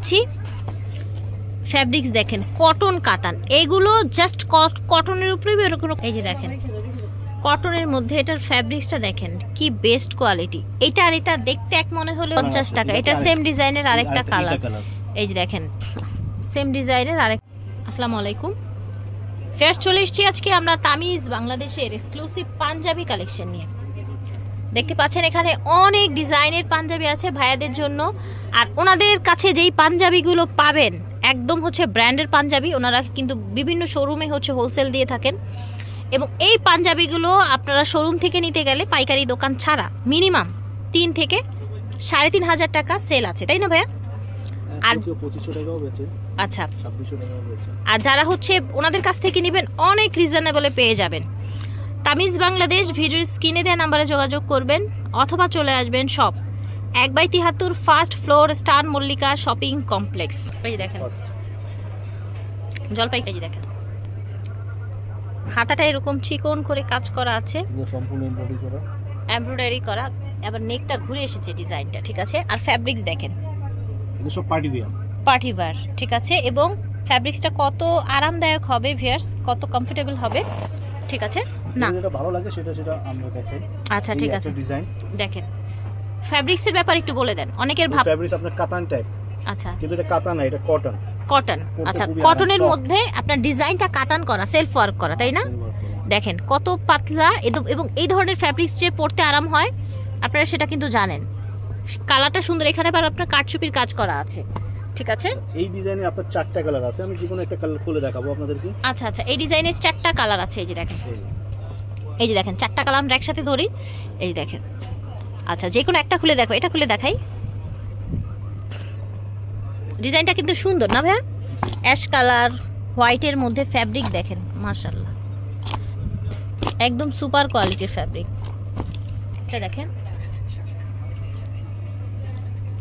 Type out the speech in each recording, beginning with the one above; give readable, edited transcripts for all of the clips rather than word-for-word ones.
দেখাচ্ছি ফ্যাব্রিক্স দেখেন, কটন কাতান, এগুলো জাস্ট কটনের উপরেই এরকম। এই যে দেখেন কটনের মধ্যে এটার ফ্যাব্রিক্সটা দেখেন কি বেস্ট কোয়ালিটি। এটা আর এটা দেখতে এক মনে হলে 50 টাকা। এটা সেম ডিজাইনের আরেকটা কালার, এই যে দেখেন সেম ডিজাইনের আরেক। আসসালামু আলাইকুম, ফের চলে এসেছি আজকে আমরা তামিজ বাংলাদেশের এক্সক্লুসিভ পাঞ্জাবি কালেকশন নিয়ে। দেখতে পাচ্ছেন এখানে অনেক ডিজাইনের পাঞ্জাবি আছে ভাইয়াদের জন্য। আর ওনাদের কাছে যেই পাঞ্জাবিগুলো পাবেন একদম হচ্ছে ব্র্যান্ডের পাঞ্জাবি। ওনারা কিন্তু বিভিন্ন শোরুমে হচ্ছে হোলসেল দিয়ে থাকেন, এবং এই পাঞ্জাবিগুলো আপনারা শোরুম থেকে নিতে গেলে পাইকারি দোকান ছাড়া মিনিমাম 3 থেকে 3,500 টাকা সেল আছে, তাই না ভাইয়া? আর 2500 টাকাও বেচে, আচ্ছা 2600 টাকাও বেচে। আর যারা হচ্ছে ওনাদের কাছ থেকে নেবেন অনেক রিজনেবলে পেয়ে যাবেন। তামিজ বাংলাদেশ ভিডিওর স্ক্রিনে দেওয়া নাম্বারে যোগাযোগ করবেন অথবা চলে আসবেন shop 1/73 first floor star Mallika shopping complex. এই দেখেন জলপাইগুড়ি, দেখেন হাতাটা এরকম চিকন করে কাজ করা আছে, সম্পূর্ণ এমব্রয়ডারি করা, আবার নেকটা ঘুরে এসেছে ডিজাইনটা, ঠিক আছে। আর ফ্যাব্রিক্স দেখেন এগুলো সব পার্টি ওয়্যার, ঠিক আছে। এবং ফ্যাব্রিক্সটা কত আরামদায়ক হবে ভিউয়ার্স, কত কমফোর্টেবল হবে, ঠিক আছে না? যেটা ভালো লাগে সেটা আমরা দেখাই। আচ্ছা ঠিক আছে, ডিজাইন দেখেন ফ্যাব্রিক্সের ব্যাপার একটু বলে দেন। অনেকের ভাব ফ্যাব্রিক্স আপনার কাতান টাইপ, আচ্ছা কিন্তু এটা কাতান না, এটা কটন। আচ্ছা কটনের মধ্যে আপনার ডিজাইনটা কাতান করা, সেলফ ওয়ার্ক করা, তাই না? দেখেন কত পাতলা, এবং এই ধরনের ফ্যাব্রিক্স যে পরতে আরাম হয় আপনারা সেটা কিন্তু জানেন। কালারটা সুন্দর, এখানে আবার আপনার কাটচুপির কাজ করা আছে, ঠিক আছে। এই ডিজাইনে আপনার 4টা কালার আছে, আমি যে কোনো একটা কালার খুলে দেখাবো আপনাদেরকে। আচ্ছা আচ্ছা, এই ডিজাইনের 4টা কালার আছে, এই যে দেখেন, এই যে দেখেন 4টা কালার আমরা একসাথে ধরি, এই দেখেন। আচ্ছা যে কোনো একটা খুলে দেখো, এটা খুলে দেখাই। ডিজাইনটা কিন্তু সুন্দর না ভাইয়া? অ্যাশ কালার হোয়াইটের মধ্যে ফ্যাব্রিক দেখেন, মাশাআল্লাহ একদম সুপার কোয়ালিটির ফ্যাব্রিক। এটা দেখেন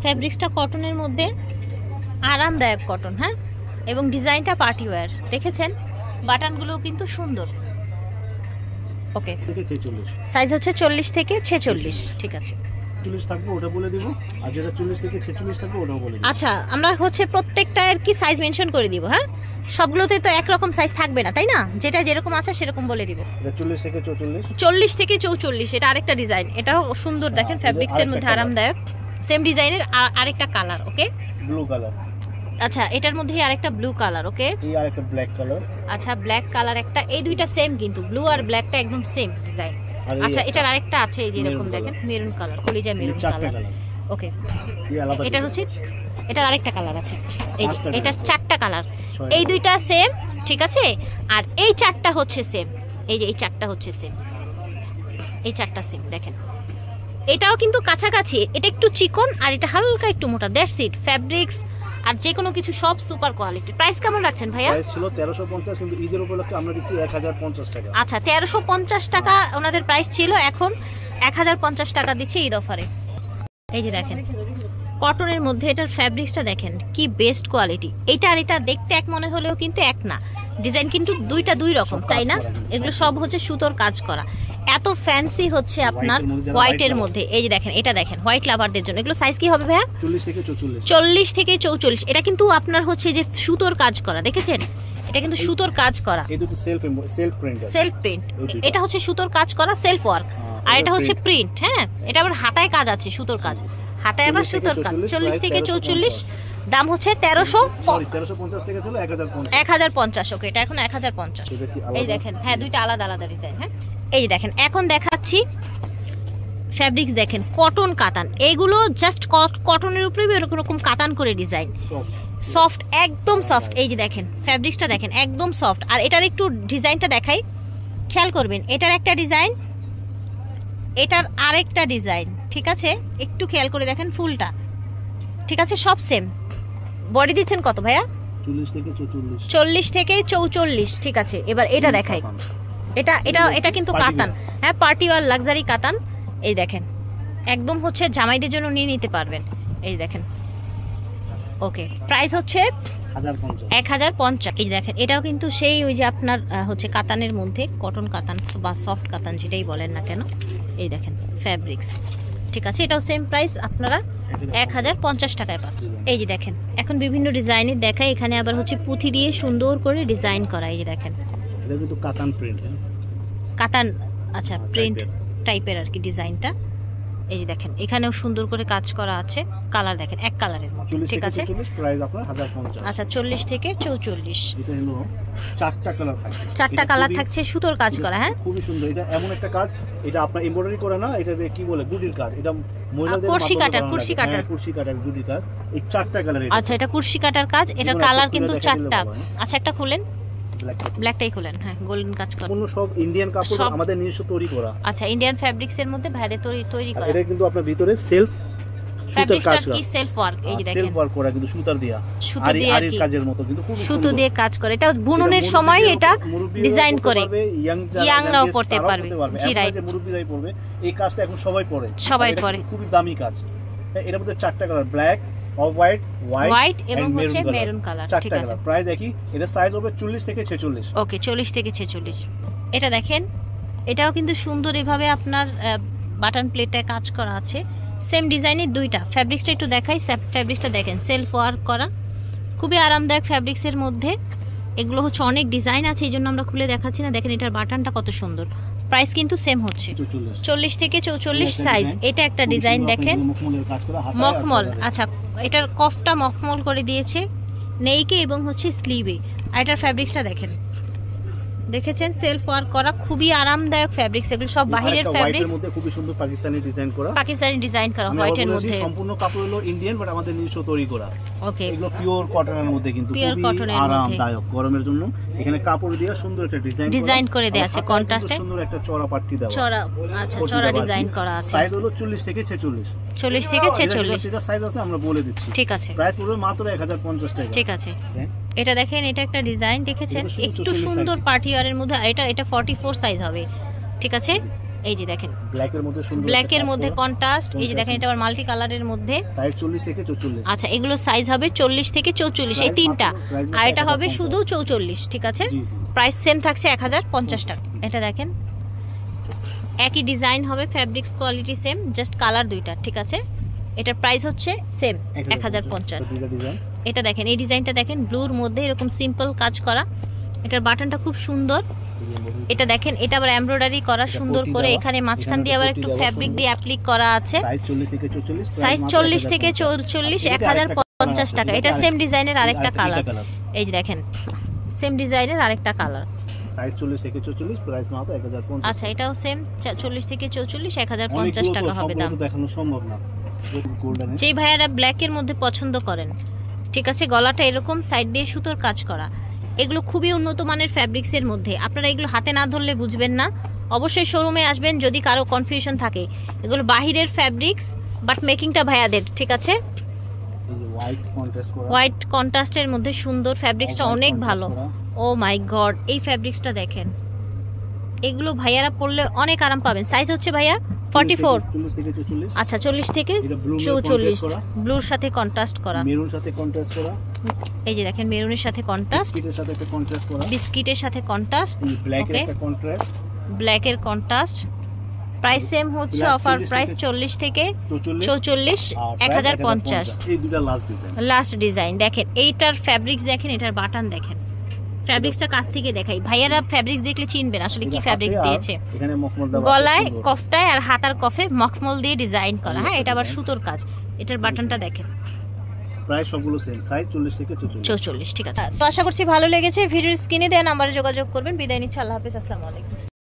ফ্যাব্রিক্সটা কটনের মধ্যে, আরামদায়ক কটন, হ্যাঁ। এবং ডিজাইনটা পার্টি ওয়্যার, দেখেছেন বাটনগুলো কিন্তু সুন্দর। ওকে, সাইজ হচ্ছে 40 থেকে 46, ঠিক আছে। 40 থাকবে ওটা বলে দিব, আর যেটা 40 থেকে 46 থাকবে ওটাও বলে দিব। আচ্ছা আমরা হচ্ছে প্রত্যেকটা এর কি সাইজ মেনশন করে দিব, হ্যাঁ। সবগুলোতে তো এক রকম সাইজ থাকবে না, তাই না? যেটা যেরকম আছে সেরকম বলে দিব। এটা 40 থেকে 44, 40 থেকে 44, এটা আরেকটা ডিজাইন, এটাও সুন্দর দেখেন, ফ্যাব্রিক্সের মধ্যে আরামদায়ক, সেম ডিজাইনের আরেকটা কালার, ওকে ব্লু কালার। আচ্ছা এটার মধ্যে আরেকটা ব্লু কালার, ওকে। এই আরেকটা ব্ল্যাক কালার, আচ্ছা ব্ল্যাক কালার একটা, এই দুইটা সেম কিন্তু ব্লু আর ব্ল্যাকটা একদম সেম ডিজাইন। আচ্ছা এটার আরেকটা আছে, এই যে এরকম দেখেন মেরুন কালার, কলিজা মেরুন কালার, ওকে। এটার হচ্ছে এটার আরেকটা কালার আছে, এই যে এটা 4টা কালার, এই দুইটা সেম, ঠিক আছে। আর এই 4টা হচ্ছে সেম, এই যে এই 4টা হচ্ছে সেম, এই 4টা সেম দেখেন। এটাও কিন্তু কাছাকাছি, এটা একটু চিকন আর এটা হালকা একটু মোটা, দ্যাটস ইট। ফ্যাব্রিক্স আর যে কোনো কিছু সব সুপার কোয়ালিটি। প্রাইস কেমন রাখছেন ভাইয়া? প্রাইস ছিল 1350, কিন্তু ঈদের উপলক্ষে আমরা দিচ্ছি 1050 টাকা। আচ্ছা 1350 টাকা ওনাদের প্রাইস ছিল, এখন 1050 টাকা দিচ্ছে ঈদ অফারে। এই যে দেখেন কটনের মধ্যে এটার ফ্যাব্রিক্সটা দেখেন কি বেস্ট কোয়ালিটি। এটা আর এটা দেখতে এক মনে হলেও কিন্তু এক না, ডিজাইন কিন্তু দুইটা দুই রকম, তাই না? এগুলো সব হচ্ছে সুতোর কাজ করা, এত ফ্যান্সি হচ্ছে আপনার হোয়াইটের মধ্যে। এই যে দেখেন, এটা দেখেন হোয়াইট লাভারদের জন্য। এগুলো সাইজ কি হবে ভাইয়া? 40 থেকে 44, 40 থেকে 44। এটা কিন্তু আপনার হচ্ছে যে সুতোর কাজ করা, দেখেছেন এটা কিন্তু সুতোর কাজ করা, এই দুটো সেলফ প্রিন্ট। এটা হচ্ছে সুতোর কাজ করা সেলফ ওয়ার্ক, আর এটা হচ্ছে প্রিন্ট, হ্যাঁ। এটা আবার হাতায় কাজ আছে, সুতোর কাজ, হাতায় আবার সুতোর কাজ। 40 থেকে 44, দাম হচ্ছে 1350 থেকে চলে 1050, ওকে। এটা এখন 1050। এই দেখেন, হ্যাঁ দুইটা আলাদা আলাদা ডিজাইন, হ্যাঁ। এই দেখেন এখন দেখাচ্ছি ফ্যাব্রিক্স দেখেন, কটন কাতান, এগুলো জাস্ট কটনের উপরে এরকম কাতান করে ডিজাইন, সফট একদম সফট। এই যে দেখেন ফ্যাব্রিক্সটা দেখেন একদম সফট। আর এটার একটু ডিজাইনটা দেখাই, খেয়াল করবেন, এটার একটা ডিজাইন, এটার আরেকটা ডিজাইন, ঠিক আছে। একটু খেয়াল করে দেখেন ফুলটা, ঠিক আছে, সব সেম। বডি দিচ্ছেন কত ভাইয়া? 40 থেকে 44, ঠিক আছে। এবার এটা দেখাই, এটা কিন্তু কাতান, হ্যাঁ, পার্টি ওয়্যার লাক্সারি কাতান। এই দেখেন একদম হচ্ছে জামাইদের জন্য নিয়ে নিতে পারবেন, এই দেখেন, ওকে। প্রাইস হচ্ছে 1050। এই দেখেন এটাও কিন্তু সেই ওই যে আপনার হচ্ছে কাতানের মধ্যে, কটন কাতান বা সফট কাতান যেটাই বলেন না কেন, এই দেখেন ফ্যাব্রিক্স, ঠিক আছে, এটাও সেম প্রাইস, আপনারা 1050 টাকায় পাবেন। এই যে দেখেন এখন বিভিন্ন ডিজাইনের দেখায়, এখানে আবার হচ্ছে পুঁথি দিয়ে সুন্দর করে ডিজাইন করা। এই যে দেখেন এটা কিন্তু কাতান প্রিন্ট, কাতান, আচ্ছা প্রিন্ট টাইপের আর কি ডিজাইনটা। এই যে দেখেন এখানেও সুন্দর করে কাজ করা আছে, কালার দেখেন এক কালারের মধ্যে, ঠিক আছে। প্রাইস আপনার 1050। আচ্ছা 40 থেকে 44, এটা হলো 4টা কালার থাকছে, 4টা কালার থাকছে, সুতোর কাজ করা। হ্যাঁ খুবই সুন্দর। এটা এমন একটা কাজ, এটা আপনার এমব্রয়ডারি করা না, এটা কি বলে গুডির কাজ। এটা মহিলাদের কুরসি কাটার গুডির কাজ। এই 4টা কালার। আচ্ছা এটা কুরসি কাটার কাজ, এটার কালার কিন্তু 4টা। আচ্ছা একটা খুলেন, ব্ল্যাকটাই খুলেন। হ্যাঁ গোল্ডেন কাজ করা, পুরো সব ইন্ডিয়ান কাপড়, আমাদের নিজস্ব তৈরি করা। আচ্ছা ইন্ডিয়ান ফ্যাব্রিক্স এর মধ্যে ভাইদের তৈরি করা। এটা কিন্তু আপনার ভিতরে সেলফ সুতার কাজ করা, কি সেলফ ওয়ার্ক। এই যে দেখেন সেলফ ওয়ার্ক করা কিন্তু সুতার দিয়া, আর কি কাজের মতো কিন্তু খুব সুতো দিয়ে কাজ করে। এটা বুননের সময় এটা ডিজাইন করে ইয়াংরাও পড়তে পারবে। জি রাইট, মুরব্বিরাই পড়বে এই কাজটা, এখন সবাই পড়ে, খুবই দামি কাজ। এর মধ্যে 4টা কালার, ব্ল্যাক, অফ হোয়াইট এবং হচ্ছে মেরুন কালার, ঠিক আছে। প্রাইস একই, এটা সাইজ হবে 40 থেকে 46। ওকে 40 থেকে 46। এটা দেখেন এটাও কিন্তু সুন্দর, এভাবে আপনার বাটন প্লেটে কাজ করা আছে, সেম ডিজাইনের দুইটা। ফ্যাব্রিক্সটা একটু দেখাই, ফ্যাব্রিক্সটা দেখেন সেলফ ওয়ার্ক করা, খুবই আরামদায়ক ফ্যাব্রিক্সের মধ্যে। এগুলো হচ্ছে অনেক ডিজাইন আছে, এই জন্য আমরা খুলে দেখাচ্ছি না। দেখেন এটার বাটনটা কত সুন্দর, প্রাইস কিন্তু সেম হচ্ছে 40 থেকে 44 সাইজ। এটা একটা ডিজাইন দেখেন মখমল, আচ্ছা এটার কফটা মখমল করে দিয়েছে নেইকে এবং হচ্ছে স্লিভে। আর এটার ফ্যাব্রিক্সটা দেখেন, দেখেছেন সেলফ ওয়ার্ক করা, খুবই আরামদায়ক ফ্যাব্রিক্স। এগুলো সব বাহিরের ফ্যাব্রিক্স, মধ্যে খুবই সুন্দর পাকিস্তানি ডিজাইন করা হোয়াইটের মধ্যে। সম্পূর্ণ কাপড় হলো ইন্ডিয়ান, বাট আমাদের নিজস্ব তৈরি করা। ওকে এগুলো পিওর কটনের মধ্যে, কিন্তু খুবই আরামদায়ক গরমের জন্য। এখানে কাপড় দিয়ে সুন্দর একটা ডিজাইন করে দেয়া আছে, কন্ট্রাস্টে সুন্দর একটা চড়া পাট্টি দেওয়া, আচ্ছা চড়া ডিজাইন করা আছে। সাইজ হলো 40 থেকে 46। 40 থেকে 46 এটা সাইজ আছে, আমরা বলে দিচ্ছি, ঠিক আছে। প্রাইস পড়বে মাত্র 1050 টাকা, ঠিক আছে। এটা দেখেন এটা একটা ডিজাইন দেখেছেন, একটু সুন্দর পার্টি ওয়্যারের মধ্যে। এটা 44 সাইজ হবে, ঠিক আছে। এই যে দেখেন ব্ল্যাকের মধ্যে কন্ট্রাস্ট। এই যে দেখেন এটা আবার মাল্টি কালারের মধ্যে, সাইজ 40 থেকে 44। আচ্ছা এগুলো সাইজ হবে 40 থেকে 44, এই তিনটা। আর এটা হবে শুধু 44, ঠিক আছে। প্রাইস সেম থাকছে 1050 টাকা। এটা দেখেন একই ডিজাইন হবে, fabrics quality same, just colour দুইটা, ঠিক আছে। এটার প্রাইস হচ্ছে সেম 1050। এটা দেখেন এই ডিজাইনটা দেখেন, ব্লুর মধ্যে এরকম সিম্পল কাজ করা। এটার বাটনটা খুব সুন্দর। এটা দেখেন এটা আবার এমব্রয়ডারি করা সুন্দর করে, এখানে মাঝখান দিয়ে আবার একটু ফ্যাব্রিক দিয়ে অ্যাপ্লিক করা আছে। সাইজ 40 থেকে 44, 1050 টাকা। এটা সেম ডিজাইনের আরেকটা কালার, এই যে দেখেন সেম ডিজাইনের আরেকটা কালার, সাইজ 40 থেকে 44, প্রাইস মাত্র 1050। আচ্ছা এটাও সেম 40 থেকে 44, 1050 টাকা হবে দাম। দেখানো সম্ভব না। যেই ভাইয়ারা ব্ল্যাকের মধ্যে পছন্দ করেন, ঠিক আছে, গলাটা এরকম সাইড দিয়ে সুতোর কাজ করা, এগুলো খুবই উন্নত মানের ফ্যাব্রিক্সের মধ্যে। আপনারা এগুলো হাতে না ধরলে বুঝবেন না, অবশ্যই শোরুমে আসবেন যদি কারো কনফিউশন থাকে। এগুলো বাহিরের ফ্যাব্রিক্স, বাট মেকিংটা ভাইয়াদের, ঠিক আছে। হোয়াইট কন্ট্রাস্টের মধ্যে সুন্দর, ফ্যাব্রিক্সটা অনেক ভালো। ও মাই গড, এই ফ্যাব্রিক্সটা দেখেন, এগুলো ভাইয়ারা পরলে অনেক আরাম পাবেন। সাইজ হচ্ছে ভাইয়া 44। আচ্ছা 40 থেকে 44, ব্লুর সাথে কন্ট্রাস্ট করা, মেরুন সাথে কন্ট্রাস্ট করা। এই যে দেখেন মেরুনের সাথে কন্ট্রাস্ট, বিস্কিটের সাথে একটা কন্ট্রাস্ট করা, বিস্কিটের সাথে কন্ট্রাস্ট, ব্ল্যাকের একটা কন্ট্রাস্ট, ব্ল্যাকের কন্ট্রাস্ট। প্রাইস সেম হচ্ছে, অফার প্রাইস 40 থেকে 44, 1050। এই দুটো লাস্ট ডিজাইন দেখেন, এইটার ফ্যাব্রিক্স দেখেন, এটার বাটন দেখেন। ফ্যাব্রিক্সটা কাছ থেকে দেখাই, ভাইয়ারা ফ্যাব্রিক্স দেখলে চিনবেন আসলে কি ফ্যাব্রিক্স দিয়েছে। গলায় কফটায় আর হাতার কফে মখমল দিয়ে ডিজাইন করা। হ্যাঁ এটা আবার সুতোর কাজ। এটার বাটনটা দেখেন, প্রাইস সবগুলো সেম, সাইজ 40 থেকে 44, ঠিক আছে। তো আশা করছি ভালো লেগেছে। ভিডিওর স্ক্রিনে দেওয়া নম্বরে যোগাযোগ করবেন। বিদায় নিচ্ছি, আল্লাহ হাফেজ, আসসালামু আলাইকুম।